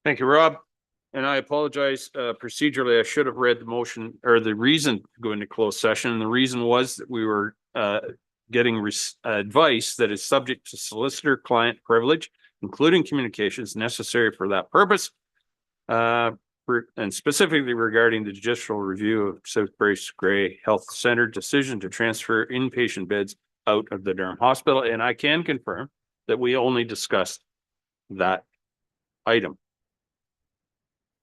Thank you, Rob. And I apologize, procedurally, I should have read the motion or the reason to go into closed session. And the reason was that we were getting advice that is subject to solicitor-client privilege, including communications necessary for that purpose. And specifically regarding the judicial review of South Bruce Grey Health Center decision to transfer inpatient beds out of the Durham Hospital. And I can confirm that we only discussed that item.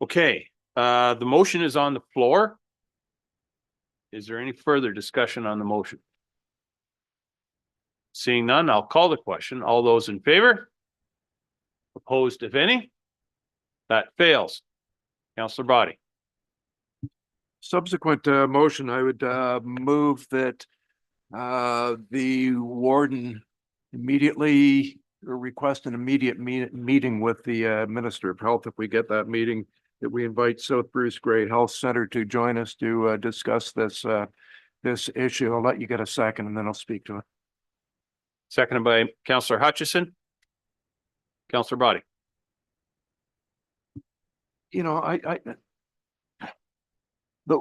Okay, the motion is on the floor. Is there any further discussion on the motion? Seeing none, I'll call the question. All those in favor? Opposed, if any? That fails. Councillor Boddy. Subsequent motion, I would move that the warden immediately request an immediate meeting with the Minister of Health. If we get that meeting, that we invite South Bruce Grey Health Center to join us to discuss this issue. I'll let you get a second and then I'll speak to it. Seconded by Councillor Hutchison. Councillor Boddy. You know, the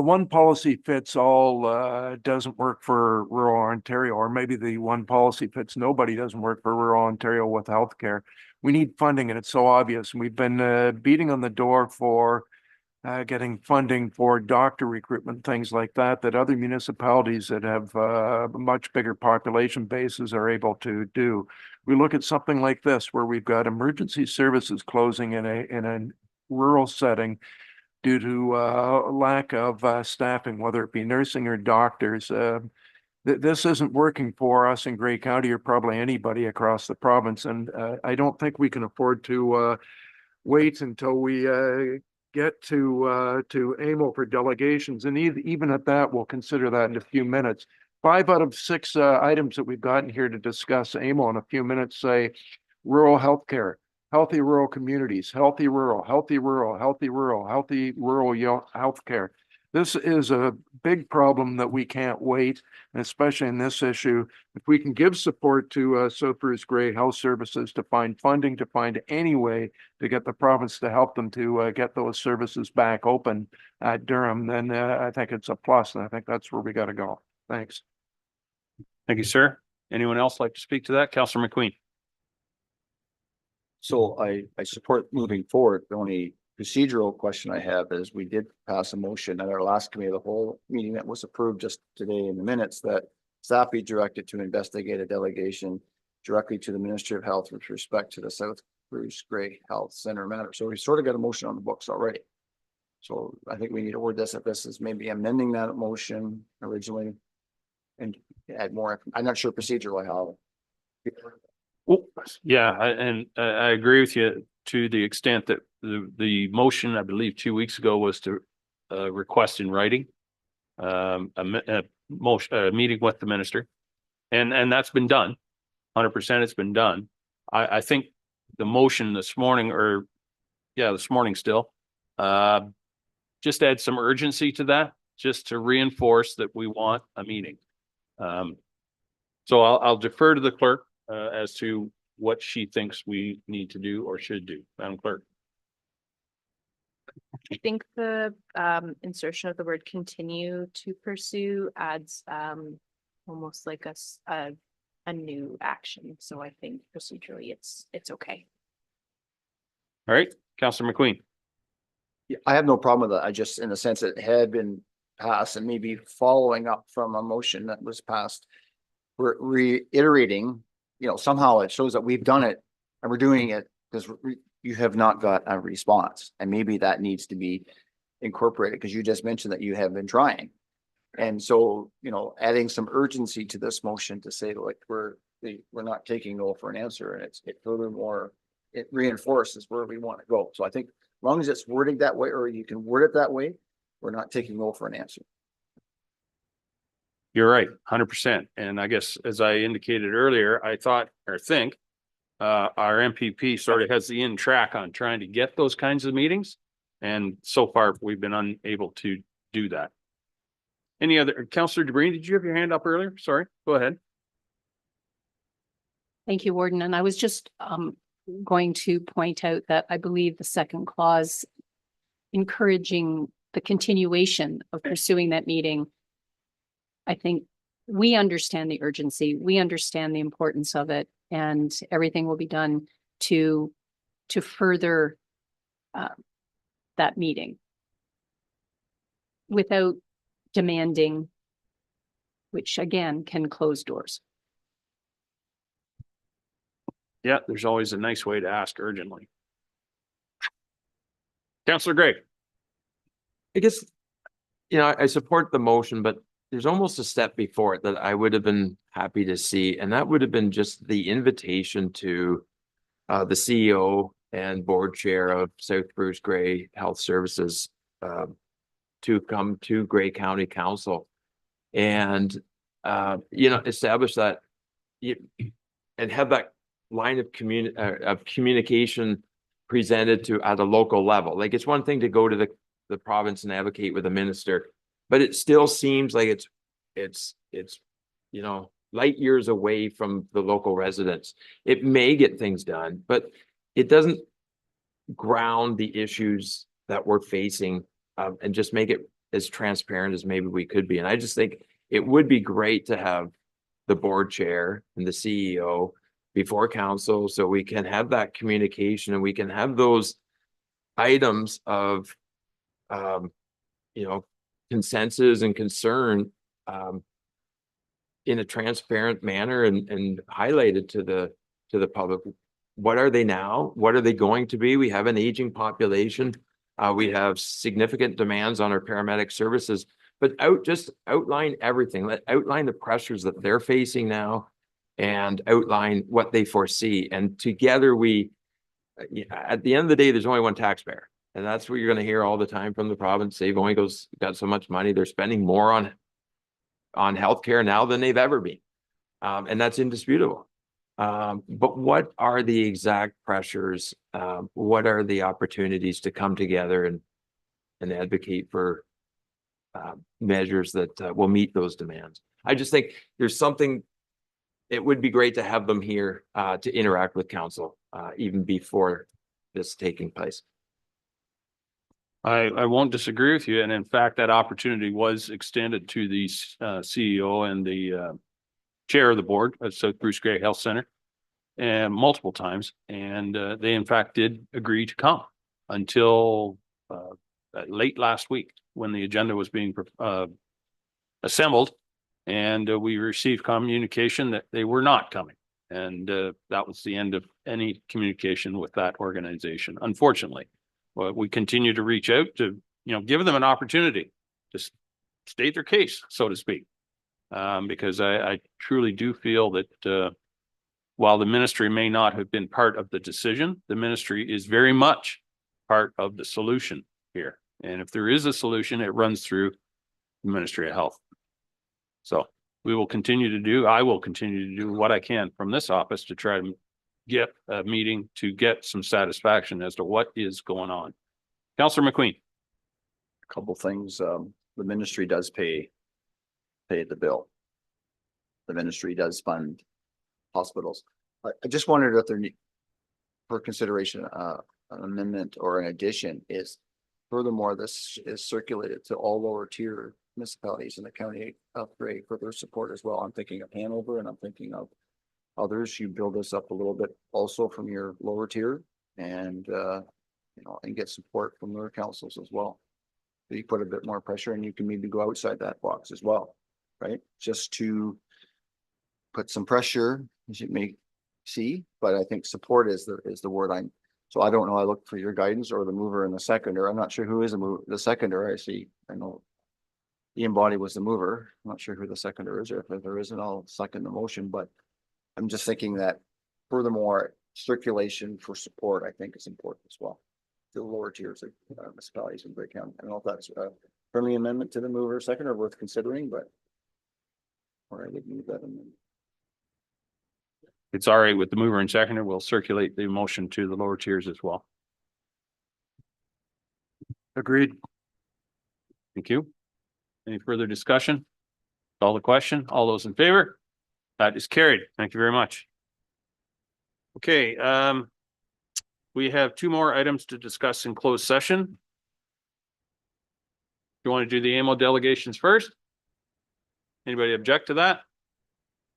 one policy fits all doesn't work for rural Ontario, or maybe the one policy fits nobody doesn't work for rural Ontario with healthcare. We need funding, and it's so obvious. We've been beating on the door for getting funding for doctor recruitment, things like that, that other municipalities that have much bigger population bases are able to do. We look at something like this, where we've got emergency services closing in a rural setting due to lack of staffing, whether it be nursing or doctors. This isn't working for us in Grey County or probably anybody across the province. And I don't think we can afford to wait until we get to AMO for delegations. And even at that, we'll consider that in a few minutes. 5 out of 6 items that we've gotten here to discuss AMO in a few minutes say rural healthcare, healthy rural communities, healthy rural, healthy rural, healthy rural, healthy rural healthcare. This is a big problem that we can't wait, and especially in this issue. If we can give support to South Bruce Grey Health Services to find funding, to find any way to get the province to help them to get those services back open at Durham, then I think it's a plus, and I think that's where we got to go. Thanks. Thank you, sir. Anyone else like to speak to that? Councillor McQueen. So I support moving forward. The only procedural question I have is we did pass a motion at our last committee of the whole meeting that was approved just today in the minutes that staff be directed to investigate a delegation directly to the Ministry of Health with respect to the South Bruce Grey Health Center matter. So we sort of got a motion on the books already. So I think we need to word this, if this is maybe amending that motion originally and add more. I'm not sure procedurally how. Oh, yeah, I agree with you to the extent that the motion, I believe 2 weeks ago, was to request in writing a meeting with the minister, and that's been done. 100%, it's been done. I think the motion this morning, this morning still, just add some urgency to that, just to reinforce that we want a meeting. So I'll defer to the clerk as to what she thinks we need to do or should do. Madam Clerk. I think the insertion of the word continue to pursue adds almost like a new action. So I think procedurally it's okay. All right, Councillor McQueen. Yeah, I have no problem with that. I just, in the sense that it had been passed and maybe following up from a motion that was passed, we're reiterating, you know, somehow it shows that we've done it and we're doing it because you have not got a response. And maybe that needs to be incorporated because you just mentioned that you have been trying. And so, you know, adding some urgency to this motion to say like we're not taking no for an answer, and it furthermore, it reinforces where we want to go. So I think as long as it's worded that way, or you can word it that way, we're not taking no for an answer. You're right, 100%. And I guess, as I indicated earlier, I thought or think our MPP sort of has the in track on trying to get those kinds of meetings. And so far, we've been unable to do that. Any other? Councillor DeBreen, did you have your hand up earlier? Sorry, go ahead. Thank you, Warden. And I was just going to point out that I believe the second clause encouraging the continuation of pursuing that meeting. I think we understand the urgency, we understand the importance of it, and everything will be done to further that meeting without demanding, which again can close doors. Yeah, there's always a nice way to ask urgently. Counselor Gray. I guess, I support the motion, but there's almost a step before it that I would have been happy to see, and that would have been just the invitation to the CEO and board chair of South Bruce Grey Health Services to come to Grey County Council and, establish that and have that line of communication presented to at a local level. Like, it's one thing to go to the province and advocate with a minister, but it still seems like it's light years away from the local residents. It may get things done, but it doesn't ground the issues that we're facing and just make it as transparent as maybe we could be. And I just think it would be great to have the board chair and the CEO before council, so we can have that communication and we can have those items of, consensus and concern in a transparent manner and highlighted to the public. What are they now? What are they going to be? We have an aging population. We have significant demands on our paramedic services, but just outline everything. Outline the pressures that they're facing now and outline what they foresee. And together at the end of the day, there's only one taxpayer. And that's what you're going to hear all the time from the province. They've only got so much money. They're spending more on healthcare now than they've ever been. And that's indisputable. But what are the exact pressures? What are the opportunities to come together and advocate for measures that will meet those demands? I just think there's something. It would be great to have them here to interact with council even before this taking place. I won't disagree with you. And in fact, that opportunity was extended to the CEO and the chair of the board at South Bruce Grey Health Center and multiple times. And they in fact did agree to come until late last week when the agenda was being assembled. And we received communication that they were not coming. And that was the end of any communication with that organization, unfortunately. Well, we continue to reach out to, give them an opportunity to state their case, so to speak. Because I truly do feel that while the ministry may not have been part of the decision, the ministry is very much part of the solution here. And if there is a solution, it runs through the Ministry of Health. So I will continue to do what I can from this office to try to get a meeting to get some satisfaction as to what is going on. Councillor McQueen. A couple things. The ministry does pay the bill. The ministry does fund hospitals. I just wondered if there for consideration, an amendment or an addition is furthermore, this is circulated to all lower tier municipalities in the county of Grey for their support as well. I'm thinking of Hanover and I'm thinking of others. You build this up a little bit also from your lower tier and, and get support from their councils as well. So you put a bit more pressure and you can maybe go outside that box as well, right? Just to put some pressure, as you may see, but I think support is the word so I don't know. I look for your guidance or the mover and the seconder. I'm not sure who is the seconder. I know Ian Body was the mover. I'm not sure who the seconder is, or if there isn't, I'll second the motion, but I'm just thinking that furthermore, circulation for support, I think is important as well. To the lower tiers of municipalities in Grey County. I don't know if that's a friendly amendment to the mover or seconder worth considering, but or I would move that amendment. It's all right with the mover and seconder. We'll circulate the motion to the lower tiers as well. Agreed. Thank you. Any further discussion? Call the question. All those in favor? That is carried. Thank you very much. Okay, we have two more items to discuss in closed session. You want to do the AMO delegations first? Anybody object to that?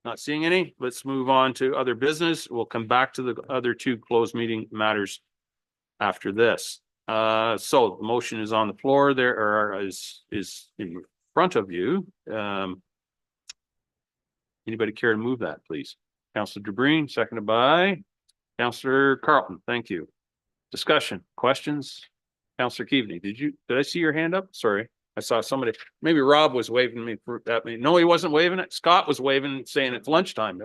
Not seeing any. Let's move on to other business. We'll come back to the other two closed meeting matters after this. So the motion is on the floor there, or is in front of you. Anybody care to move that, please? Councillor DeBreen, seconded by Councillor Carlton. Thank you. Discussion, questions? Councillor Keaveney, did I see your hand up? Sorry, I saw somebody, maybe Rob was waving me for that. No, he wasn't waving it. Scott was waving, saying it's lunchtime.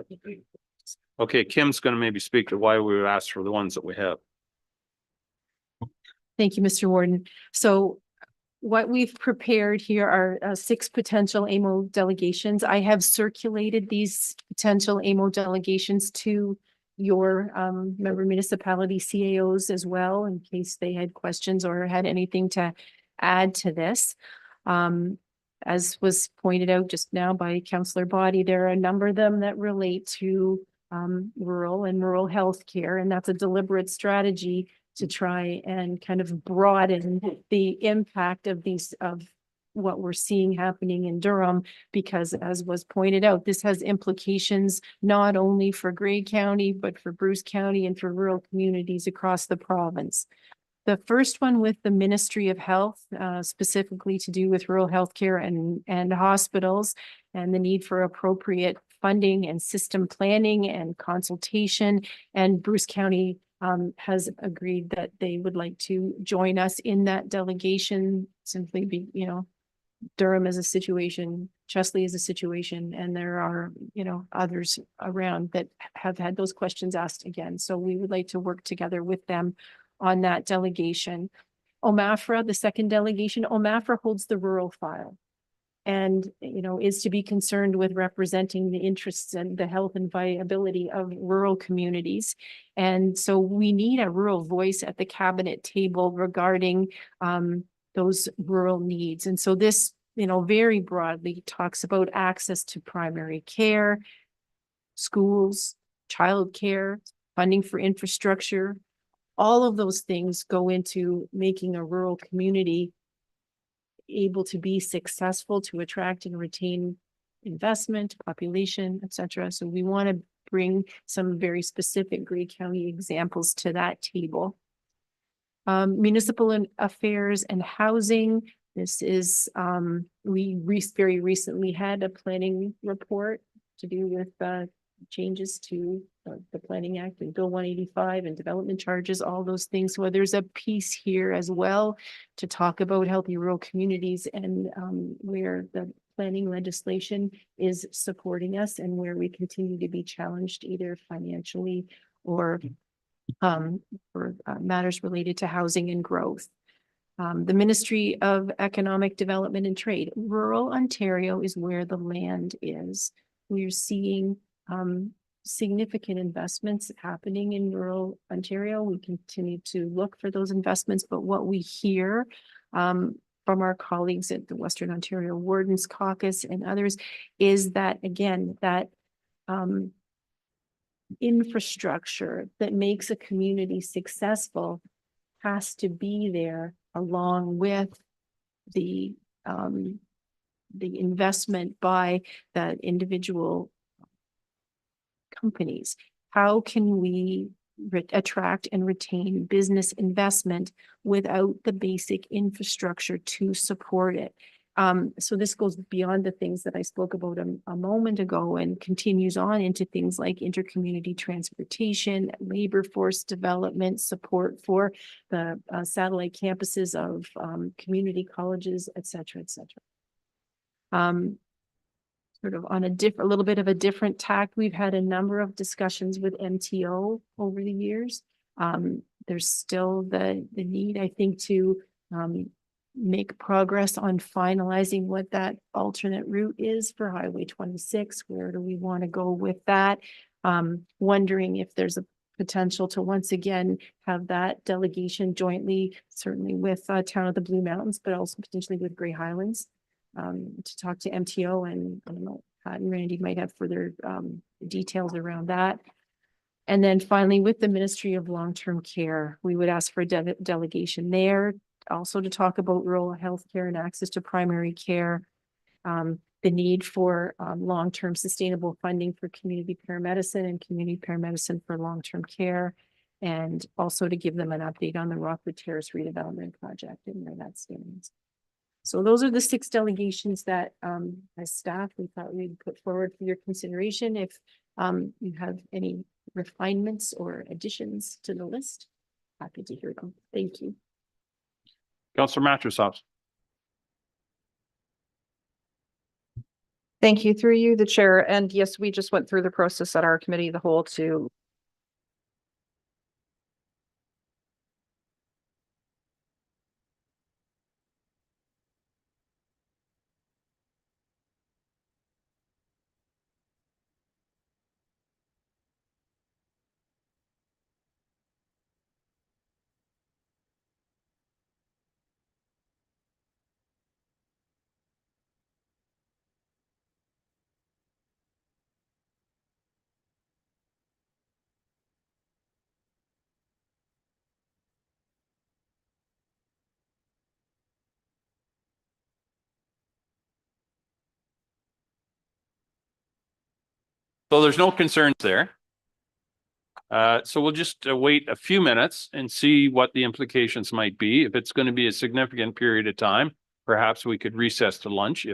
Okay, Kim's gonna maybe speak to why we asked for the ones that we have. Thank you, Mr. Warden. So what we've prepared here are 6 potential AMO delegations. I have circulated these potential AMO delegations to your member municipality CAOs as well, in case they had questions or had anything to add to this. As was pointed out just now by Councillor Body, there are a number of them that relate to rural and rural healthcare, and that's a deliberate strategy to try and kind of broaden the impact of what we're seeing happening in Durham, because as was pointed out, this has implications not only for Grey County, but for Bruce County and for rural communities across the province. The first one with the Ministry of Health, specifically to do with rural healthcare and hospitals, and the need for appropriate funding and system planning and consultation. And Bruce County has agreed that they would like to join us in that delegation, simply be, Durham is a situation, Chesley is a situation, and there are, others around that have had those questions asked again. So we would like to work together with them on that delegation. OMAFRA, the second delegation, OMAFRA holds the rural file and, is to be concerned with representing the interests and the health and viability of rural communities. And so we need a rural voice at the cabinet table regarding those rural needs. And so this, very broadly talks about access to primary care, schools, childcare, funding for infrastructure. All of those things go into making a rural community able to be successful, to attract and retain investment, population, etc. So we want to bring some very specific Grey County examples to that table. Municipal affairs and housing. This is, we very recently had a planning report to do with changes to the Planning Act and Bill 185 and development charges, all those things. So there's a piece here as well to talk about healthy rural communities and where the planning legislation is supporting us and where we continue to be challenged either financially or for matters related to housing and growth. The Ministry of Economic Development and Trade. Rural Ontario is where the land is. We're seeing significant investments happening in rural Ontario. We continue to look for those investments, but what we hear from our colleagues at the Western Ontario Wardens Caucus and others is that, again, that infrastructure that makes a community successful has to be there along with the investment by the individual companies. How can we attract and retain business investment without the basic infrastructure to support it? So this goes beyond the things that I spoke about a moment ago and continues on into things like intercommunity transportation, labor force development, support for the satellite campuses of community colleges, et cetera, et cetera. Sort of on a little bit of a different tack, we've had a number of discussions with MTO over the years. There's still the need, I think, to make progress on finalizing what that alternate route is for Highway 26. Where do we want to go with that? Wondering if there's a potential to once again have that delegation jointly, certainly with Town of the Blue Mountains, but also potentially with Grey Highlands, to talk to MTO, and I don't know, Pat and Randy might have further details around that. And then finally, with the Ministry of Long-Term Care, we would ask for a delegation there also to talk about rural healthcare and access to primary care. The need for long-term sustainable funding for community paramedicine and community paramedicine for long-term care. And also to give them an update on the Rockwood Terrace redevelopment project and where that stands. So those are the 6 delegations that as staff, we thought we'd put forward for your consideration. If you have any refinements or additions to the list, happy to hear them. Thank you. Councillor Mattress. Thank you, through you, the chair. And yes, we just went through the process at our committee, the whole to So there's no concerns there. So we'll just wait a few minutes and see what the implications might be. If it's going to be a significant period of time, perhaps we could recess to lunch.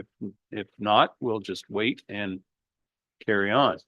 If not, we'll just wait and carry on.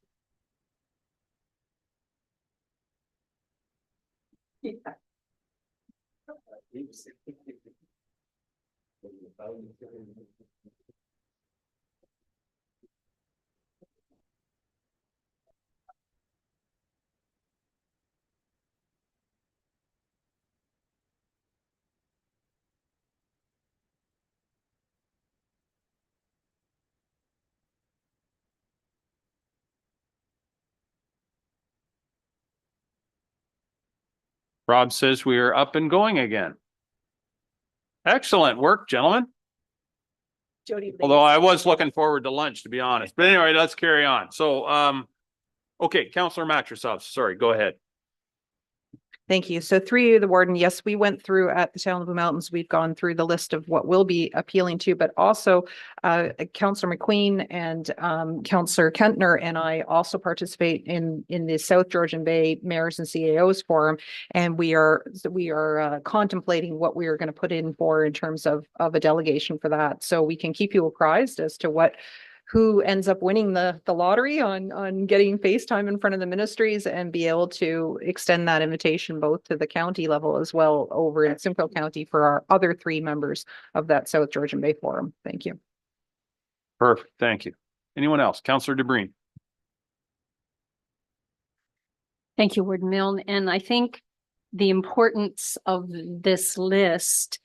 Rob says we are up and going again. Excellent work, gentlemen. Jody. Although I was looking forward to lunch, to be honest. But anyway, let's carry on. So, okay, Councillor Mattress, sorry, go ahead. thank you. So through you, the warden, yes, we went through at the Town of Blue Mountains. We've gone through the list of what we'll be appealing to, but also Councillor McQueen and Councillor Kentner and I also participate in the South Georgian Bay Mayors and CAOs Forum. And we are contemplating what we are going to put in terms of a delegation for that. So we can keep you apprised as to who ends up winning the lottery on getting FaceTime in front of the ministries and be able to extend that invitation both to the county level as well over in Simcoe County for our other 3 members of that South Georgian Bay Forum. Thank you. Perfect, thank you. Anyone else? Councillor DeBreen. Thank you, Warden Milne. And I think the importance of this list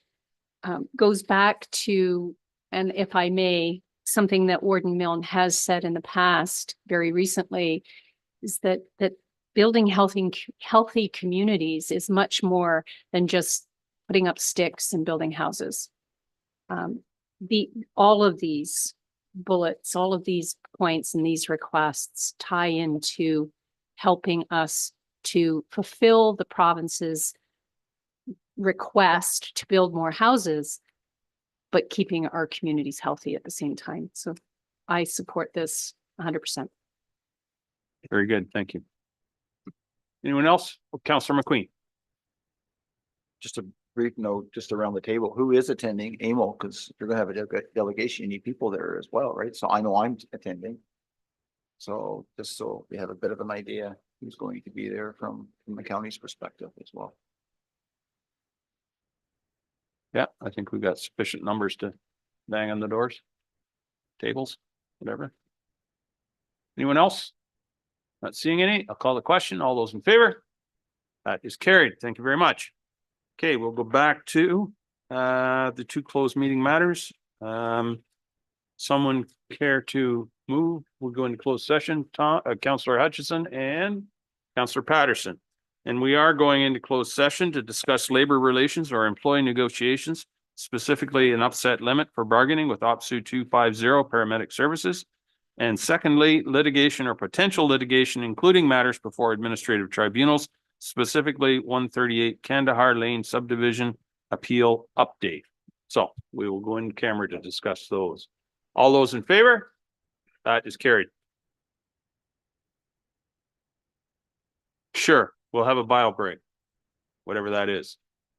goes back to, and if I may, something that Warden Milne has said in the past very recently is that building healthy communities is much more than just putting up sticks and building houses. All of these bullets, all of these points and these requests tie into helping us to fulfill the province's request to build more houses, but keeping our communities healthy at the same time. So I support this 100%. Very good, thank you. Anyone else? Councillor McQueen. Just a brief note, just around the table, who is attending AMO? Because you're gonna have a delegation, you need people there as well, right? So I know I'm attending. So just so we have a bit of an idea who's going to be there from the county's perspective as well. Yeah, I think we've got sufficient numbers to bang on the doors, tables, whatever. Anyone else? Not seeing any. I'll call the question. All those in favor? That is carried. Thank you very much. Okay, we'll go back to the 2 closed meeting matters. Someone care to move? We'll go into closed session. Councillor Hutchison and Councillor Patterson. And we are going into closed session to discuss labor relations or employee negotiations, specifically an upset limit for bargaining with OPSU 250 paramedic services. And secondly, litigation or potential litigation, including matters before administrative tribunals, specifically 138 Kandahar Lane subdivision appeal update. So we will go in camera to discuss those. All those in favor? That is carried. Sure, we'll have a bio break, whatever that is.